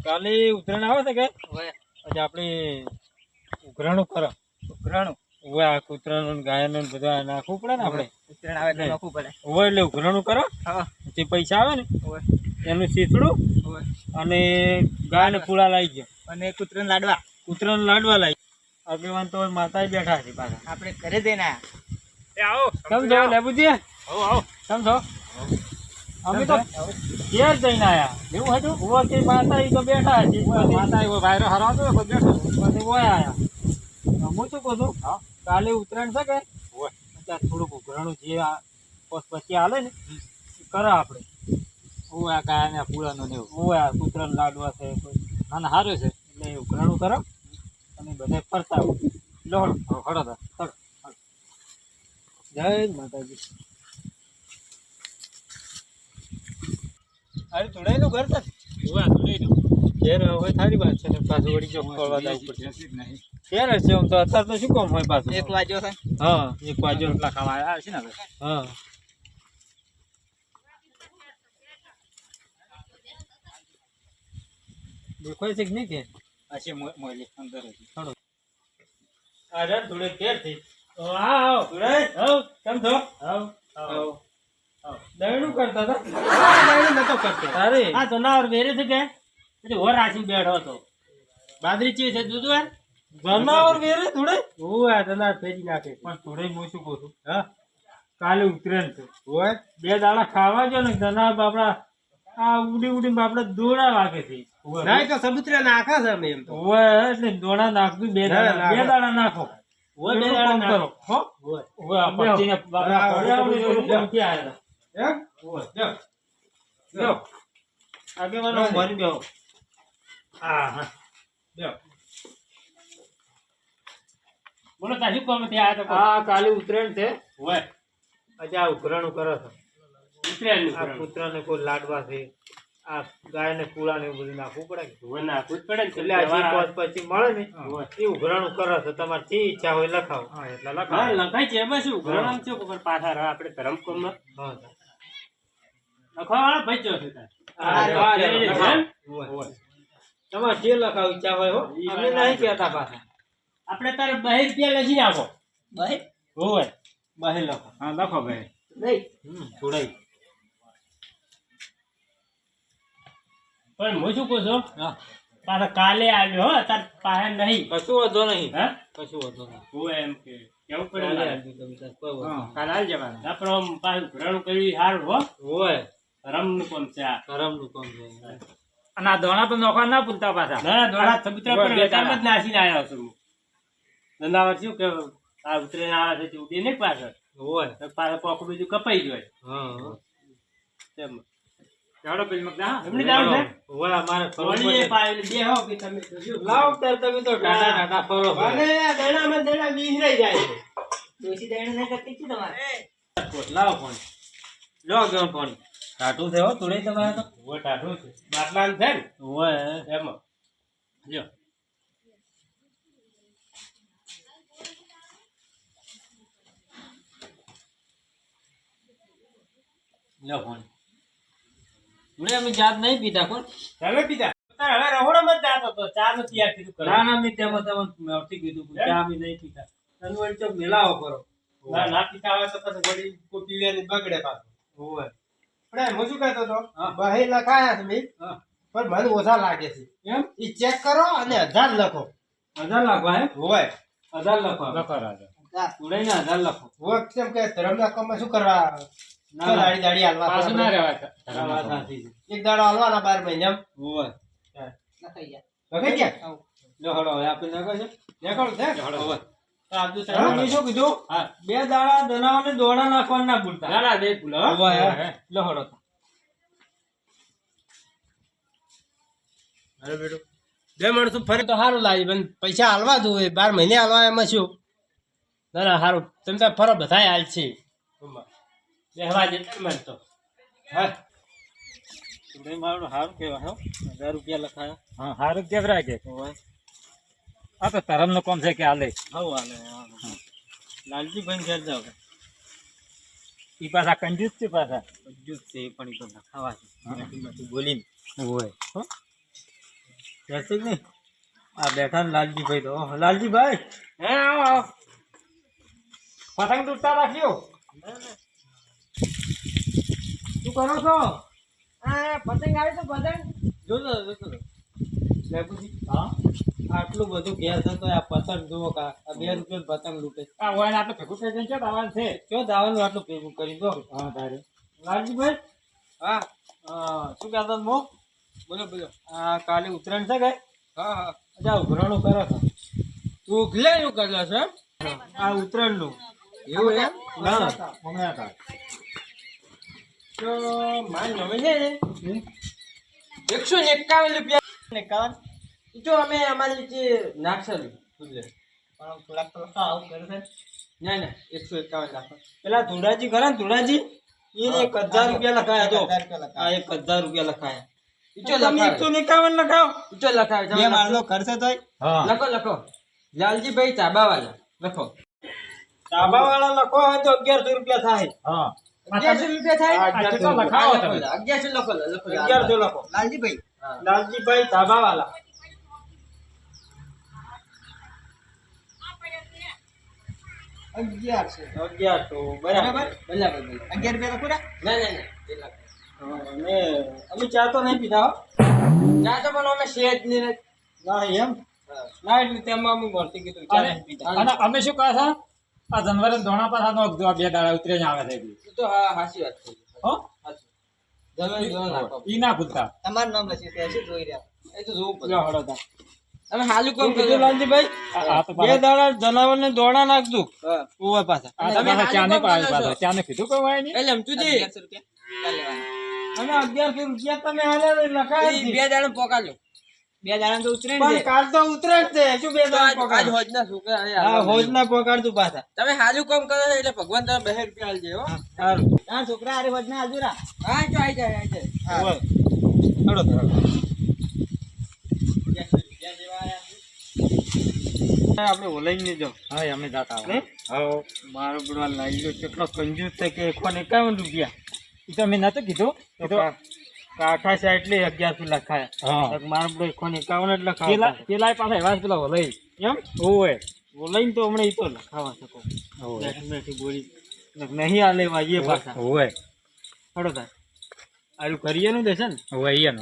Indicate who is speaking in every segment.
Speaker 1: કાલે ઉત્તરાયણ આવે છે કે પછી આપણે ઉઘરાણું કરો.
Speaker 2: ઉઘરાણું
Speaker 1: ઓવે આ કૂતરાનું ગાયનું બધા નાખવું પડે ને આપણે.
Speaker 2: ઉત્તરાયણ આવે એટલે નાખવું પડે.
Speaker 1: ઓવે એટલે ઉઘરાણું કરો.
Speaker 2: હા
Speaker 1: જે પૈસા આવે ને
Speaker 2: ઓવે
Speaker 1: એનું શીથડું
Speaker 2: ઓવે
Speaker 1: અને ગાયને પૂળા લાવી ગયો
Speaker 2: અને કૂતરાને લાડવા
Speaker 1: કૂતરાને લાડવા લાવી. આગેવાન તો માતા બેઠા છે પાછા.
Speaker 2: આપણે ઘરે જઈને આયા.
Speaker 1: સમજો લેબુજી સમજો અમે તો ઘેર જઈને આયા. એવું હતું ઉભો કે માતા ઈ તો બેઠા છે. માતા એવો વાયરો હરાવ તો બેઠો પછી ઓય આયા. હું શું કહું છું કાલે ઉત્તરાયણ છે કે અત્યારે થોડુંક ઉઘરાણું જે પછી હાલે ને કરો આપણે. હું આ ગાયને પૂળાનો ને હું આ કૂતરાનો લાડવા છે ના સારું છે એટલે ઉઘરાણું કરો અને બધા ફરતા લો હળો હળો. જય માતાજી. અરે ધોળાઈનું ઘર છે. ઘેર હવે થારી વાત છે ને પાછું વળી જો ખોલવા જવું પડશે. ઘેર હશે આમ તો અત્યારે તો શું કામ હોય પાછું.
Speaker 2: 1 વાગ્યો છે.
Speaker 1: હા 1 વાગ્યો
Speaker 2: એટલા ખાવા આવ્યા છે ને હવે.
Speaker 1: હા દેખાય છે કે નહીં કે
Speaker 2: હશે મોયલી અંદર હતી.
Speaker 1: થોડો અરે થોડે ઘેર થી આવ ધોળાઈ આવ કેમ છો આવ આવ દયણું કરતા હતા.
Speaker 2: દયણું નતો કરતો.
Speaker 1: અરે
Speaker 2: આ જનાવર વેરે છે કે એટલે ઓર રાશી બેઠો હતો. બાદરી ચી છે દૂધ વાર
Speaker 1: જનાવર વેરે થોડે
Speaker 2: હું આ જનાવર ફેરી નાખે.
Speaker 1: પણ થોડે હું શું કહું છું હા કાલે ઉતરેન છે હોય 2 દાડા ખાવા જો ને જનાવર બાપડા આ ઉડી ઉડી બાપડા દોડા વાગે છે.
Speaker 2: ના તો સબૂતરે નાખા છે અમે એમ તો.
Speaker 1: હોય એટલે દોડા નાખતું 2 દાડા નાખો.
Speaker 2: ઓય 2
Speaker 1: કામ
Speaker 2: દાડા
Speaker 1: કરો હો. હોય આ પક્ષીને બાપડા ક્યાંથી આયા
Speaker 2: એમ
Speaker 1: હોય લ્યો આગેવાનો મરી ગયો. હા હા લ્યો
Speaker 2: બોલો તાજી કોમ ત્યાં આયા તો
Speaker 1: આ કાલે ઉતરેણ છે.
Speaker 2: ઓય
Speaker 1: આજે આ ઉઘરાણું કરે છે.
Speaker 2: ઉતરેલું
Speaker 1: આ કૂતરાને કોઈ લાડવા છે આ ગાયને પૂળા ને એવું બધું નાખવું પડે કે
Speaker 2: ઓય નાખવું જ પડે ને.
Speaker 1: એટલે આ જે પોત પછી મળે ને એ ઉઘરાણું કરે છે. તમારે જે ઈચ્છા હોય લખાવો. હા એટલે
Speaker 2: હા
Speaker 1: લખાવો.
Speaker 2: લખાય છે એમાં શું ઘરણામ છે ઉપર પાછા રહે આપણે ધરમ કોમમાં
Speaker 1: હા
Speaker 2: લખવા વાળા ભાઈ જો છે તાર.
Speaker 1: તમારે જે લખાવ ઈચ્છા હોય હો અમે નહીં કહેતા પાછા.
Speaker 2: આપણે તારે 2 રૂપિયા લખી નાખો. 2
Speaker 1: હોય બહે લખો.
Speaker 2: હા લખો ભાઈ.
Speaker 1: નહીં થોડાઈ
Speaker 2: પણ હું શું કહું છું
Speaker 1: હા
Speaker 2: પાછા કાલે આવ્યો હો તાર પાસે નહીં.
Speaker 1: કશું વાંધો નહીં.
Speaker 2: હા
Speaker 1: કશું વાંધો નહીં.
Speaker 2: હું એમ કે કેવું પડે
Speaker 1: કાલે
Speaker 2: મારે.
Speaker 1: આવજો તમે તાર કોઈ વાંધો નહીં.
Speaker 2: કાલે આવી જવાનું આપણે આમ પાછું ઘરણું કરી સારું હો
Speaker 1: હોય
Speaker 2: રમનું કોમ છે આ.
Speaker 1: કરમનું કામ છે.
Speaker 2: અને આ દોણા તો નોખવા ના ભૂલતા પાછા. ના દોણા સબૂતરા પર વેચાણમાં જ નાસીને આવ્યો છું હું. ધંધાવાર શું કે આ ઉતરીને આવે છે ઉડી નહીં પાછળ
Speaker 1: હોય
Speaker 2: તો પાછળ પોકું બીજું કપાઈ જાય
Speaker 1: હા
Speaker 2: તેમ ચાલો પેલી મગના એમની જાવ છે
Speaker 1: હોય અમારે
Speaker 2: વળીએ પાય બે હો કે તમે તો શું
Speaker 1: લાવ તાર તમે તો ટાટા ટાટા ફરો.
Speaker 2: ભલે આ દણામાં દણા વિહરાઈ જાય છે. દોશી દણા ને કરતી છે તમારે
Speaker 1: લાવો પાણી લો ગયો પાણી ટાટું છે હો થોડે તમારે તો
Speaker 2: હોય ટાઢું છે બાટલાન છે ને
Speaker 1: હોય
Speaker 2: એમાં લ્યો
Speaker 1: લો પાણી મને અમે જાત નહીં પીતા કોણ
Speaker 2: તમે પીધા તાર હવે રહોડામાં જ જાતો તો ચા નો તૈયાર કીધું કરો
Speaker 1: ના ના મેં તેમાં તમને આવતી કીધું કે ચા અમે નહીં પીતા તમે વળી ચોક મેલાવો કરો.
Speaker 2: ના ના પીતા હોય તો પછી વળી કોઈ પીવાની બગડે પાછું
Speaker 1: હોય
Speaker 2: પણ હું શું કહેતો હતો
Speaker 1: હા.
Speaker 2: બહે લખાયા છે મેં
Speaker 1: હા
Speaker 2: પણ મને ઓછા લાગે છે
Speaker 1: એમ
Speaker 2: એ ચેક કરો અને 1000 લખો
Speaker 1: 1000 લખવા હે
Speaker 2: હોય
Speaker 1: 1000 લખવા
Speaker 2: લખો રાજા
Speaker 1: થોડે ને 1000 લખો.
Speaker 2: હોય કેમ કે ધર્મના કામમાં શું કરવા
Speaker 1: ના,
Speaker 2: તો
Speaker 1: ના.
Speaker 2: દાડી દાડી હાલવા
Speaker 1: પાછું ના
Speaker 2: રહેવાય
Speaker 1: આ વાત સાચી છે.
Speaker 2: એક દાડો હાલવાના 12 મહિના
Speaker 1: હોય
Speaker 2: લખાઈ ગયા
Speaker 1: લો હળો હવે આપણે નગર છે
Speaker 2: નીકળ છે
Speaker 1: હોય
Speaker 2: આજુ
Speaker 1: હા, મેં શું કીધું
Speaker 2: હા
Speaker 1: 2 દાડા દનાવને દોડા નાખવા ના ભૂલતા.
Speaker 2: ના ના બે ભૂલો
Speaker 1: હોય, હે. લો હળો
Speaker 2: અરે બેટો બે માણસો ફરી તો સારું લાગે પણ પૈસા હાલવા દો 12 મહિને હાલવા એમાં શું ના ના સારું તમે તો ફરો બધા હાલ છે બેહવા જતા મન તો હા
Speaker 1: ભાઈ મારું સારું કહેવાય હો 1000 રૂપિયા લખાયા.
Speaker 3: હા સારું કેવરાય કે
Speaker 1: હોય
Speaker 3: આ તો ધરમ નું કામ છે કે હાલે
Speaker 1: હવ હાલે લાલજી ભાઈ ઘેર જાવ
Speaker 3: ઈ પાછા કંજૂસ છે પાછા
Speaker 1: બધું જ છે એ પણ ઈ તો લખાવા છે એનાથી બધું બોલીને
Speaker 3: હોય
Speaker 1: હો જશે જ નહીં. આ બેઠા ને લાલજીભાઈ તો ઓહો, લાલજીભાઈ
Speaker 2: હે આવો આવો
Speaker 1: પતંગ તૂટતા રાખ્યો. શું કરો છો?
Speaker 2: આ પતંગ આવે તો પતંગ
Speaker 1: જોજો જોજો લેબુજી. હા આટલું બધું ઘેર છે તો આ પતંગ જુઓ કા આ 2 રૂપિયા પતંગ લૂટે. આ વાય આટલું ભેગું થઈ જશે દાવાનું છે. ક્યો દાવાનું આટલું ભેગું કરી દો. હા તારે લાલજીભાઈ.
Speaker 2: હા
Speaker 1: શું કહેતા મો?
Speaker 2: બોલો બોલો
Speaker 1: આ કાલે ઉત્તરાયણ છે કે?
Speaker 2: હા હા
Speaker 1: અચ્છા ઉઘરાણું કરો છો?
Speaker 2: ઉઘલે નું કરલો છે એમ?
Speaker 1: આ ઉત્તરાયણનું
Speaker 2: એવું એમ
Speaker 1: ના હમણાં હતા.
Speaker 2: તો મારી નમે છે ને 151 રૂપિયા
Speaker 1: ને કાન
Speaker 2: જો અમે અમારી જે નાખશેલું ઉઘલે
Speaker 1: પણ થોડાક તો આવું કરે છે.
Speaker 2: ના ના 151 નાખો
Speaker 1: પેલા ધુડાજી ખરા ને ધુડાજી એને 1000 રૂપિયા લખાયા તો આ 1000 રૂપિયા લખાયા.
Speaker 2: ઈચો
Speaker 1: તમે
Speaker 2: લખાવ
Speaker 1: 151 લખાવો.
Speaker 2: ઈચો લખાવ
Speaker 1: બે માળનો ખર્ચ તોય. હા
Speaker 2: લખો લખો લાલજીભાઈ ચાબાવાલા લખો
Speaker 1: ડાબા વાળા લખો હોય તો 1100 રૂપિયા થાય. હા
Speaker 2: 1100 રૂપિયા થાય
Speaker 1: આ કેટલો લખાવો તમે?
Speaker 2: 1100 લખો લખો
Speaker 1: 1100 લખો.
Speaker 2: લાલજીભાઈ
Speaker 1: લાલજીભાઈ ધાબા વાળા. 1100 બરાબર.
Speaker 2: બરાબર 11 રૂપિયા લખો ના ના ના એ લખો
Speaker 1: અને અમે ચા તો નહીં પીધા હો.
Speaker 2: ચા તો પણ અમે શેજ ને
Speaker 1: ના એમ ના એટલે તેમાં અમે ભરતી કીધું ચા નહીં પીધા. અને અમે શું કહે છે આ જનવર ધોણા પાછા નોખજો આ 2 દાડા ઉતરે જ આવે છે એટલે.
Speaker 2: એ તો હા હાચી વાત છે
Speaker 1: હો
Speaker 2: હાચી જમે જો નાખો
Speaker 1: ઈ ના ભૂલતા.
Speaker 2: તમારું નામ લખી છે શું જોઈ રહ્યા એ તો જોવું પડે
Speaker 1: લ્યો હળો તા.
Speaker 2: તમે હાલું કોમ
Speaker 1: કીધું
Speaker 2: કર્યું
Speaker 1: લાલજીભાઈ
Speaker 2: આ
Speaker 1: તો 2 દાડા જનાવરને દોડા નાખજો.
Speaker 2: હા
Speaker 1: ઓવા પાછા.
Speaker 2: તમે
Speaker 1: તમે ચા ને
Speaker 2: હાલી
Speaker 1: પાડે
Speaker 2: કોમ કરો
Speaker 1: પાછા. ચા ને કીધું કોઈ હોય નહીં.
Speaker 2: એટલે સમજુજી 1100 રૂપિયા
Speaker 1: અને 1100 રૂપિયા તમે હાલે લખાય
Speaker 2: એ બે દાડા પોકાજો બે દાડા તો ઉતરે
Speaker 1: પણ કાલ તો ઉતરે જ છે શું 2 દાડા
Speaker 2: આજ
Speaker 1: પગાર?
Speaker 2: હોજના છોકરા
Speaker 1: હા હોજ ના પગાડતું પાછા.
Speaker 2: તમે હાલું કામ કરો છો એટલે ભગવાન તમે 2 રૂપિયા આલજે હો
Speaker 1: સારું
Speaker 2: આ છોકરા આરે હોજના હાજુરા હા જો આઈ જાય આઈ જાય
Speaker 1: બોલ. હળો તો હળો.
Speaker 2: 200 રૂપિયા જેવા આયા
Speaker 1: આપણે ઓલાઈને જો. હા અમે જાતા
Speaker 2: હે?
Speaker 1: હા મારો બડવા લાગ્યો કેટલો કંજૂસ છે કે 151 રૂપિયા. એ તો મેં નતો કીધું. એ તો કાઠા સાઈડ લે 1100 લખાયા. મારો બડો 151 જ લખાયા. પેલા પાછા એવા પેલા ઓલાઈ એમ ઓય ઓલાઈને તો હમણાં ઈ તો લખાવા શકો. બેઠી બેઠી બોલી નહીં આ લેવા એ પાછા ઓય હળો થાય આરું કરીએ નું દેશે ને ઓય ઈ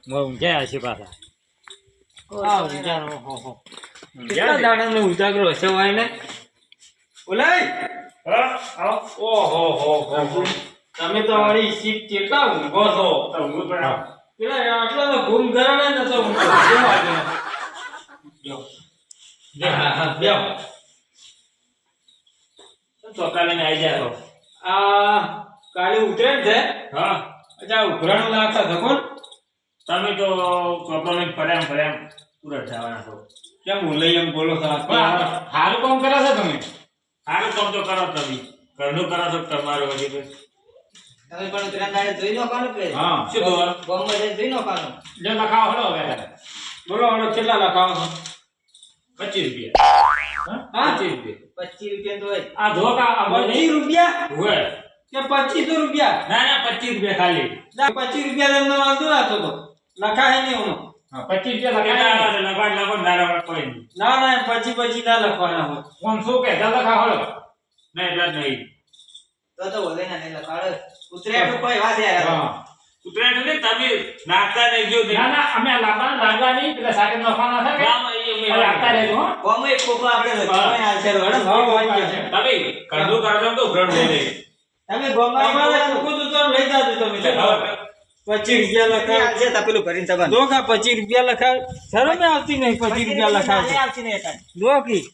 Speaker 1: નો ઊંઝાયા છે પાછા. હા ઊંઝાનો હો કેટલા દાડાનો ઉજાગરો હશે હોય ને ઓલાઈ. હા આવો ઓહો હો તમે તો વળી સીટ કેટલા ઊંઘો છો. પેલા આટલા તો ઘૂમ ઘરાણે ને તો ઊંઘો જો હા બેઓ ચોકાલે ને આવી જાય. આ કાલે ઉતરે છે. હા અચ્છા ઉઘરાણું લાગતા ધકોન તમે તો ચોકાલે ફર્યા પૂરા જવાના છો. કેમ ઓલાઈ એમ બોલો છો? સારું કામ કરો છો તમે. સારું કામ તો કરો તમે ઘરનું કરો છો તમારું હજી તો.
Speaker 2: તમે પણ ઉતરા દાડે જોઈ નો કાનો કે
Speaker 1: હા શું બોલો
Speaker 2: ગોમમાં જઈને જોઈ નો કાનો
Speaker 1: જો લખાવો હળો હવે બોલો હળો કેટલા લખાવો છો? 25 રૂપિયા. હા 25 રૂપિયા.
Speaker 2: 25 રૂપિયા તો હોય
Speaker 1: આ ધોકા 25 રૂપિયા હોય કે 2500 રૂપિયા? ના ના 25 રૂપિયા ખાલી. 25 રૂપિયા તમને વાંધો રાખો તો લખાય નહીં એનો. હા 25 રૂપિયા લખાય કોઈ નહીં. ના ના પછી ના લખવાના હોય. કોણ શું કે લખા હળો ના એટલા જ નહીં.
Speaker 2: તો બોલે ના નહીં લખાડે ઉતરેઠું કોઈ વાત યાર
Speaker 1: હા ઉતરેઠું ને તમે નાખતા નહીં જો. ના ના અમે લાગવા નહીં પેલા સાકે નખાના છે કે અમે લાગતા રહેજો હો.
Speaker 2: ગોમમાં એક ખોખો આપણે કોઈ હાલશે રડો
Speaker 1: તમે કરજો કરજો તો ઉઘરાણ લઈ લે.
Speaker 2: તમે ગોમમાં
Speaker 1: તમારે ખોખો તો લઈ જાજો તમે. 25 રૂપિયા લખાય
Speaker 2: હાલશે તપેલું ભરીને તબન
Speaker 1: દો કા 25 રૂપિયા લખાય. શરમ આવતી નહીં 25 રૂપિયા લખાય.
Speaker 2: આવતી નહીં એકાદ
Speaker 1: દો કી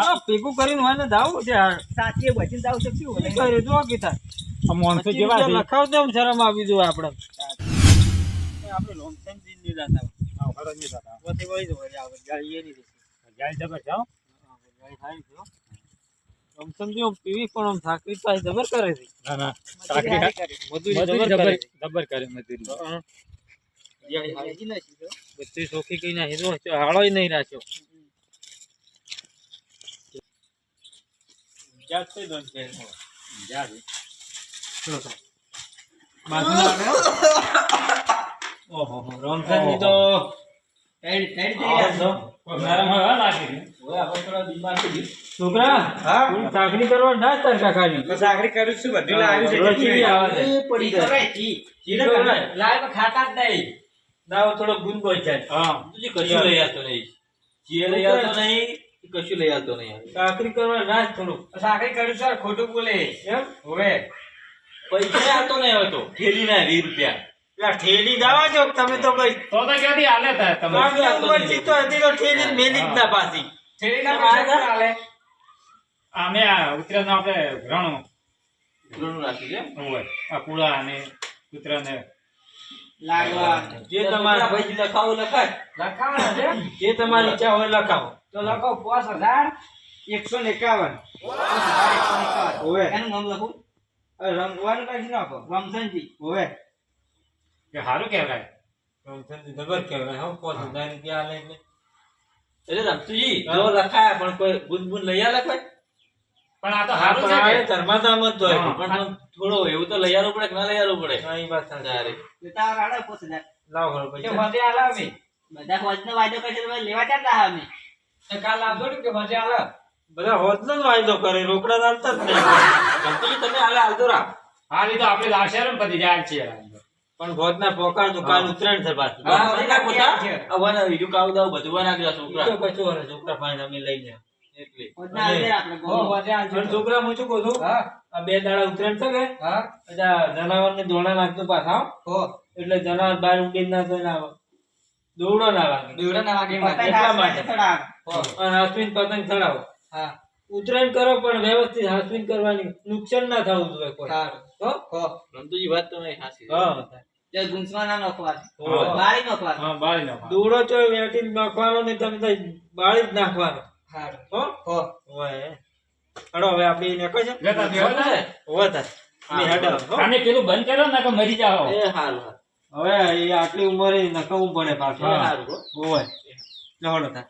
Speaker 1: આ ભેગું કરીને હોય ને દાવ છે
Speaker 2: સાચી બચીને જાવ છે શું
Speaker 1: શું કરે જો કી થાય આ મોનસો જેવા લખાવ તો શરમ આવી જો આપણે લોન સેન દિન ની જાતા હા હરો ની જાતા ઓથી વઈ જો આવે ગાડી એની ગાડી જબર જાઓ ગાડી થાય જો આમ સમજો પીવી પણ આમ થાકી પાઈ જબર કરે છે. ના ના થાકી મજૂરી જબર કરે મજૂરી ગાડી હાજી ના સીધો બધી સોખી કઈ ના હીરો હાળોય નહીં રાખ્યો. જાતે દોન કે જાતે ચલો બાજુ ઓહો
Speaker 3: રમઝાનની તો
Speaker 1: નરમ હવા લાગી ગઈ.
Speaker 3: હવે આપણે થોડા બીમાર થઈ ગયું.
Speaker 1: છોકરા
Speaker 3: હા?
Speaker 1: તું ચાકરી કરવા ના તાર કાકાની
Speaker 3: તો સાગરી કરું છું બધું લાવ્યું છે
Speaker 1: રોજ કેવી આવે છે?
Speaker 3: એ પડી જાય
Speaker 1: ચીરે કરાય.
Speaker 2: લાઈવ ખાતા જ નહીં
Speaker 3: ના થોડો ગુણ પહોંચાય
Speaker 1: હા
Speaker 4: તુજી કશું લઈ આવતો નહીં ચીએ લઈ આવતો નહીં કશું લઈ આવતો નહીં
Speaker 1: ચાકરી કરવા ના જ થોડું
Speaker 2: સાકરી કરું છું ખોટું બોલે
Speaker 1: એમ
Speaker 2: હવે
Speaker 4: પૈસા આવતો નહીં હવે તો ઠેલી ના 20 રૂપિયા
Speaker 3: પેલા ઠેલી જવા જો તમે તો કઈ
Speaker 1: તો ક્યાંથી હાલે થાય તમે
Speaker 3: ઉંમરથી તો હતી તો ઠેલી જ મેલી જ ના પાછી
Speaker 2: છેલ્લીના પૈસા કોણ આલે?
Speaker 1: અમે આ ઉતરાને આપણે ઘણું
Speaker 4: ઘણું રાખી છે
Speaker 1: હોય આ કુળા અને કૂતરાને
Speaker 2: લાગવા
Speaker 3: જે તમારે
Speaker 4: ભાઈ લખાવો લખાય
Speaker 2: લખાવાના છે
Speaker 3: જે તમારી ઈચ્છા હોય લખાવો
Speaker 2: તો લખો 5151
Speaker 3: હોવે
Speaker 2: એનું નામ લખું
Speaker 3: રંગવાનું કાઢી નાખો
Speaker 2: રમઝાનજી
Speaker 3: હોવે
Speaker 1: કે સારું કહેવાય
Speaker 3: જબર કહેવાય હો 5000 રૂપિયા આલે એટલે
Speaker 4: એટલે રમતુજી જો લખાયા પણ કોઈ ગુનગુન લઈ આલે કોઈ
Speaker 1: પણ આ તો સારું છે
Speaker 3: આ
Speaker 1: કે
Speaker 3: ધર્માદામ જ તો
Speaker 1: હા.
Speaker 4: પણ થોડો એવું તો લઈ આવવું પડે કે ના લઈ આવવું પડે
Speaker 3: હા, ઈ વાત સાચી.
Speaker 4: તારે
Speaker 2: તાર આડે 5000
Speaker 3: લાવો ઘણો
Speaker 2: કે
Speaker 3: પૈસા
Speaker 2: વધે આલે અમે બધા હોજનો વાયદો કરશે તમે લેવા ચાલતા હા અમે તો કાલ આપજો ને કે વધે આલે
Speaker 3: બધા હોદનો જ વાયદો કરે રોકડા ચાલતા જ નહીં
Speaker 4: રમતુજી તમે આલે હાલતો રાખ
Speaker 1: હા એ તો આપણે લાવશે ને બધી જાય છે
Speaker 3: પણ ભોજના પોકાળ તો કાલ ઉતરાણ છે પાછી
Speaker 4: હા
Speaker 2: હા,
Speaker 4: મને ના
Speaker 2: બધા
Speaker 4: પોતા
Speaker 2: છે.
Speaker 4: આ વન વિડિયો કાવ દાવ બધું વન આગળ છોકરા
Speaker 3: તો કશું વાળા છોકરા પાણી અમે લઈ લે
Speaker 4: એટલે
Speaker 2: હોજના આલે આપણે
Speaker 3: હો.
Speaker 2: વધે આલજો
Speaker 3: પણ છોકરા હું શું કહું છું
Speaker 2: હા
Speaker 3: આ 2 દાડા ઉતરાણ છે કે
Speaker 2: હા
Speaker 3: બધા જનાવર ને દોણા નાખતો પાછા
Speaker 2: હો
Speaker 3: એટલે જનાવર બહાર ઉડી ના તો ના આવે દોડો ના વાગે
Speaker 2: દેવડા ના વાગે
Speaker 3: એટલા
Speaker 2: એટલા
Speaker 3: માટે.
Speaker 2: માટે ચડાવ
Speaker 3: અને હાસવીન પતંગ ચડાવો
Speaker 2: હા
Speaker 3: ઉતરાયણ કરો પણ વ્યવસ્થિત હાસવીન કરવાની નુકસાન ના થવું જોઈએ કોઈ
Speaker 2: સારું
Speaker 3: હો?
Speaker 2: હો
Speaker 4: રમતુજી વાત તો નહીં હાસી
Speaker 3: હા
Speaker 2: તે ગુંસમાં ના નોખવા
Speaker 3: હા.
Speaker 2: બારી નોખવા
Speaker 1: હા બારી નો
Speaker 3: દોડો છો વેટી નાખવાનો ને તમે તો બાળી જ નાખવાનો
Speaker 2: સારું
Speaker 3: હો
Speaker 2: હો
Speaker 3: ઓય હડો હવે આપણે નીકળો છે
Speaker 1: જતા દેવા ને.
Speaker 3: ઓય તાર અમે હેડો હો
Speaker 1: આને પેલું બંધ કરો ને કે મરી જાઓ
Speaker 4: એ હારું
Speaker 3: હવે એ આટલી ઉંમરે નકવું પડે પાછું
Speaker 1: હા.
Speaker 4: હારું હો
Speaker 3: ઓય લહડો તાર